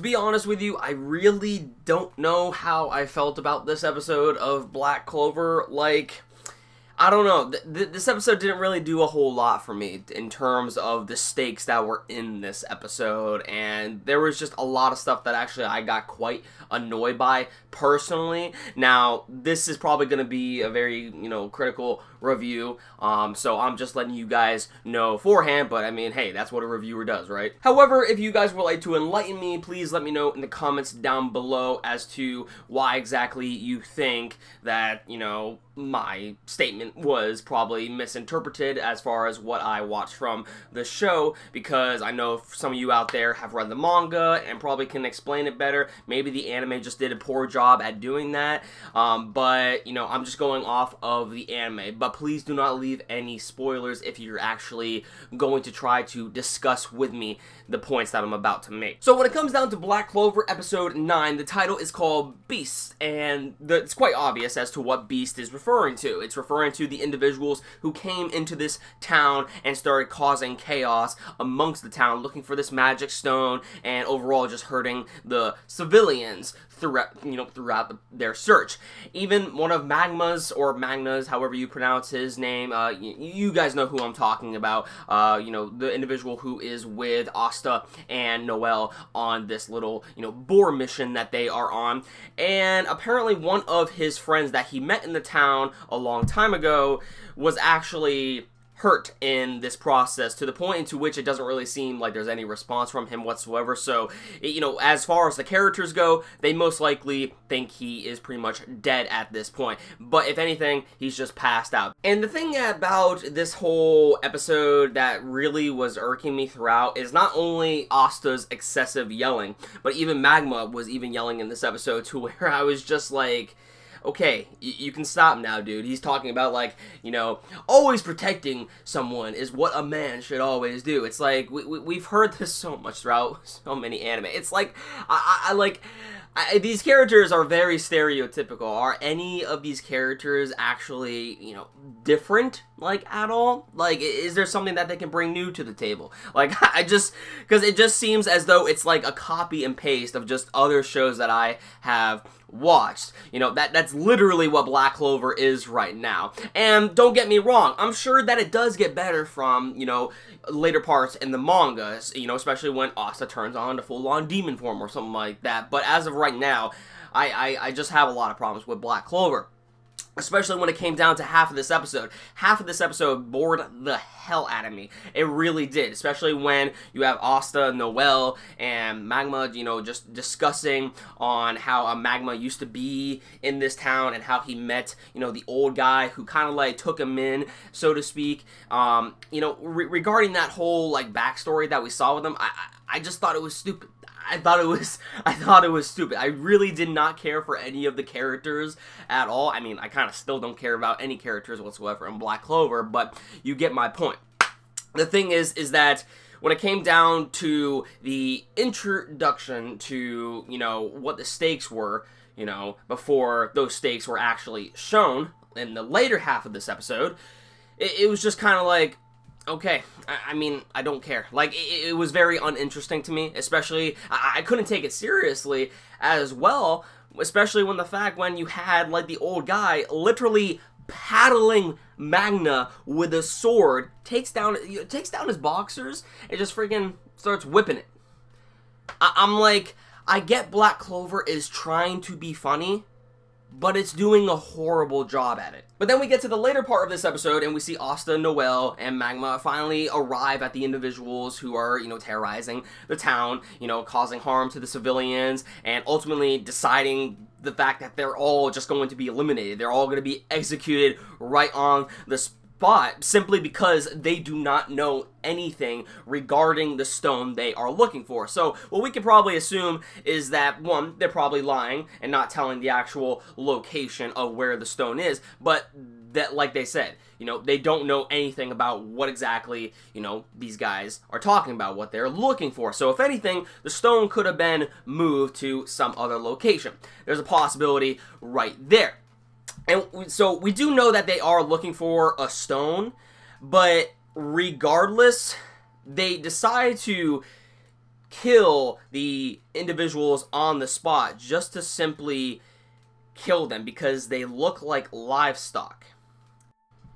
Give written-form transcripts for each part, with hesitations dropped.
be honest with you, I really don't know how I felt about this episode of Black Clover. Like, I don't know. This episode didn't really do a whole lot for me in terms of the stakes that were in this episode, and there was just a lot of stuff that actually I got quite annoyed by personally. Now, this is probably going to be a very, critical review, so I'm just letting you guys know beforehand, but I mean, hey, that's what a reviewer does, right? However, if you guys would like to enlighten me, please let me know in the comments down below as to why exactly you think that, my statement was probably misinterpreted as far as what I watched from the show, because I know some of you out there have read the manga and probably can explain it better. Maybe the anime just did a poor job at doing that, but, I'm just going off of the anime. But please do not leave any spoilers if you're actually going to try to discuss with me the points that I'm about to make. So when it comes down to Black Clover episode 9, the title is called Beast, and it's quite obvious as to what Beast is referring to. It's referring to the individuals who came into this town and started causing chaos amongst the town, looking for this magic stone, and overall just hurting the civilians throughout their search. Even one of Magma's, or Magna's, however you pronounce his name, you guys know who I'm talking about, the individual who is with Asta and Noelle on this little, boar mission that they are on. And apparently one of his friends that he met in the town a long time ago was actually hurt in this process, to the point into which it doesn't really seem like there's any response from him whatsoever. So, as far as the characters go, they most likely think he is pretty much dead at this point. But if anything, he's just passed out. And the thing about this whole episode that really was irking me throughout is not only Asta's excessive yelling, but even Magma was even yelling in this episode, to where I was just like, okay, you can stop now, dude. He's talking about, like, always protecting someone is what a man should always do. It's like, we've heard this so much throughout so many anime. It's like, these characters are very stereotypical. Are any of these characters actually, different, like, at all? Like, is there something that they can bring new to the table? Like, because it just seems as though it's like a copy and paste of just other shows that I have watched. That's literally what Black Clover is right now. And don't get me wrong, I'm sure that it does get better from, later parts in the manga, especially when Asta turns on to full-on demon form or something like that. But as of right now, I just have a lot of problems with Black Clover. Especially when it came down to half of this episode. Half of this episode bored the hell out of me. It really did. Especially when you have Asta, Noelle, and Magma, just discussing on how Magma used to be in this town and how he met, the old guy who kind of like took him in, so to speak. Regarding that whole like backstory that we saw with him, I just thought it was stupid. I thought it was stupid. I really did not care for any of the characters at all. I mean, I kind of still don't care about any characters whatsoever in Black Clover, but you get my point. The thing is that when it came down to the introduction to, what the stakes were, before those stakes were actually shown in the later half of this episode, it was just kind of like, okay, I mean, I don't care. Like, it was very uninteresting to me, especially, I couldn't take it seriously as well, especially when you had, like, the old guy literally paddling Magna with a sword, takes down his boxers, and just freaking starts whipping it. I'm like, I get Black Clover is trying to be funny, but it's doing a horrible job at it. But then we get to the later part of this episode, and we see Asta, Noelle, and Magma finally arrive at the individuals who are, terrorizing the town, causing harm to the civilians, and ultimately deciding the fact that they're all just going to be eliminated. They're all going to be executed right on the spot, simply because they do not know anything regarding the stone they are looking for. So what we can probably assume is that, one, they're probably lying and not telling the actual location of where the stone is, but that, like they said, they don't know anything about what exactly, these guys are talking about, what they're looking for. So if anything, the stone could have been moved to some other location. There's a possibility right there. And so we do know that they are looking for a stone, but regardless, they decide to kill the individuals on the spot just to simply kill them because they look like livestock.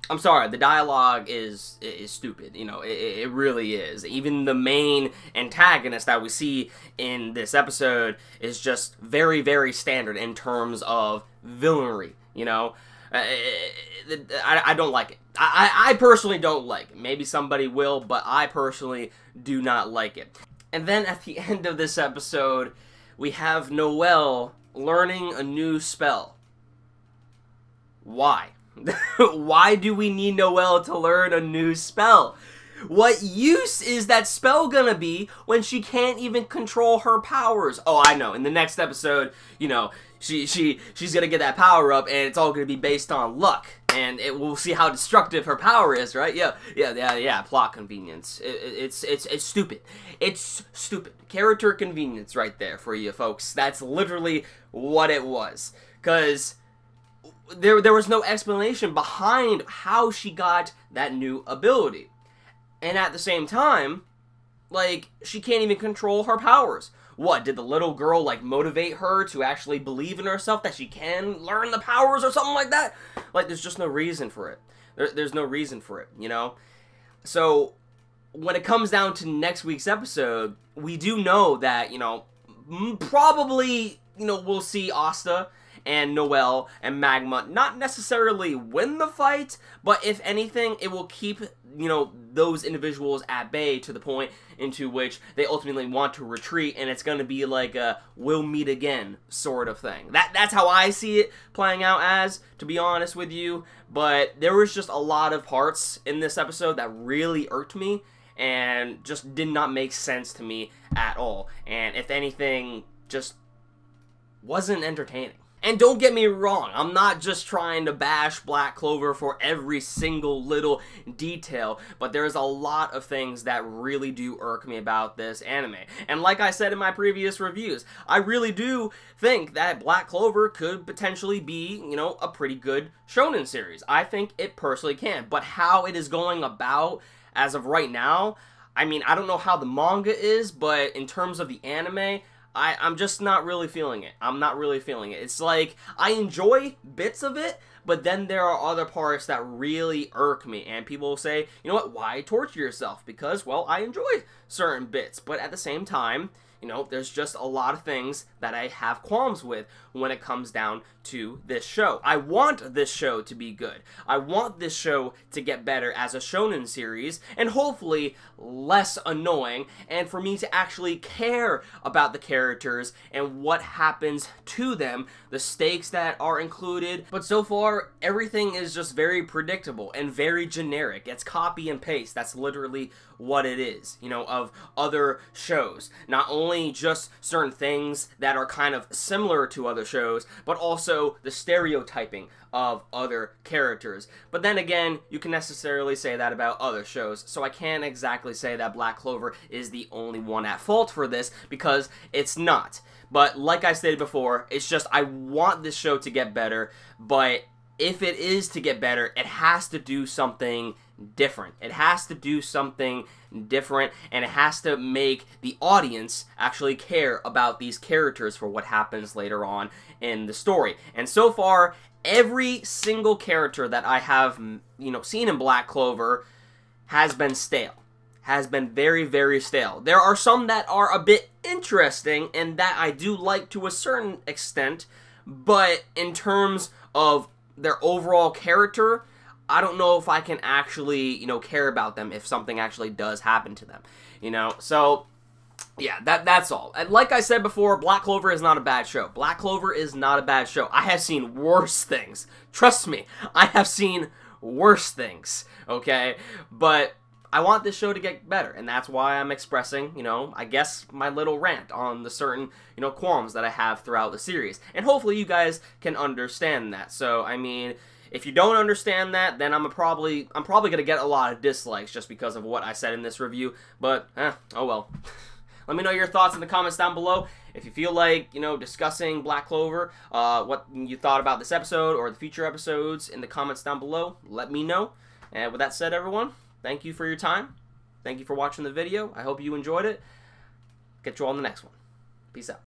I'm sorry, the dialogue is stupid. You know, it really is. Even the main antagonist that we see in this episode is just very, very standard in terms of villainry, you know? I don't like it. I personally don't like it. Maybe somebody will, but I personally do not like it. And then at the end of this episode, we have Noelle learning a new spell. Why? Why do we need Noelle to learn a new spell? What use is that spell gonna be when she can't even control her powers? Oh, I know. In the next episode, you know, she's gonna get that power up, and it's all gonna be based on luck, and we'll see how destructive her power is, right? Yeah. Plot convenience. It's stupid. It's stupid. Character convenience right there for you folks. That's literally what it was. 'Cause there was no explanation behind how she got that new ability. And at the same time, like, she can't even control her powers. What, did the little girl, like, motivate her to actually believe in herself that she can learn the powers or something like that? Like, there's just no reason for it. There's no reason for it, you know? So, when it comes down to next week's episode, we do know that, you know, probably, you know, we'll see Asta and Noelle and Magma not necessarily win the fight, but if anything, it will keep, you know, those individuals at bay to the point into which they ultimately want to retreat, and it's going to be like a we'll meet again sort of thing. That's how I see it playing out as, to be honest with you. But there was just a lot of parts in this episode that really irked me and just did not make sense to me at all, and if anything, just wasn't entertaining. And don't get me wrong, I'm not just trying to bash Black Clover for every single little detail, but there's a lot of things that really do irk me about this anime. And like I said in my previous reviews, I really do think that Black Clover could potentially be, you know, a pretty good shonen series. I think it personally can, but how it is going about as of right now, I mean, I don't know how the manga is, but in terms of the anime, I'm just not really feeling it. I'm not really feeling it. It's like, I enjoy bits of it, but then there are other parts that really irk me. And people will say, you know what, why torture yourself? Because, well, I enjoy certain bits. But at the same time, you know, there's just a lot of things that I have qualms with when it comes down to this show. I want this show to be good. I want this show to get better as a shonen series, and hopefully less annoying, and for me to actually care about the characters and what happens to them, the stakes that are included. But so far, everything is just very predictable and very generic. It's copy and paste. That's literally what it is, you know, of other shows. Not only just certain things that are kind of similar to other shows, but also the stereotyping of other characters. But then again, you can necessarily say that about other shows, so I can't exactly say that Black Clover is the only one at fault for this, because it's not. But like I stated before, it's just I want this show to get better, but if it is to get better, it has to do something different. It has to do something different, and it has to make the audience actually care about these characters for what happens later on in the story. And so far, every single character that I have, you know, seen in Black Clover has been stale. Has been very, very stale. There are some that are a bit interesting and that I do like to a certain extent, but in terms of their overall character, I don't know if I can actually, you know, care about them if something actually does happen to them, you know? So, yeah, that's all. And like I said before, Black Clover is not a bad show. Black Clover is not a bad show. I have seen worse things. Trust me, I have seen worse things, okay? But I want this show to get better, and that's why I'm expressing, you know, I guess my little rant on the certain, you know, qualms that I have throughout the series. And hopefully you guys can understand that. So, I mean, if you don't understand that, then I'm probably gonna get a lot of dislikes just because of what I said in this review, but, oh well. Let me know your thoughts in the comments down below. If you feel like, you know, discussing Black Clover, what you thought about this episode or the future episodes in the comments down below, let me know. And with that said, everyone, thank you for your time. Thank you for watching the video. I hope you enjoyed it. Catch you all on the next one. Peace out.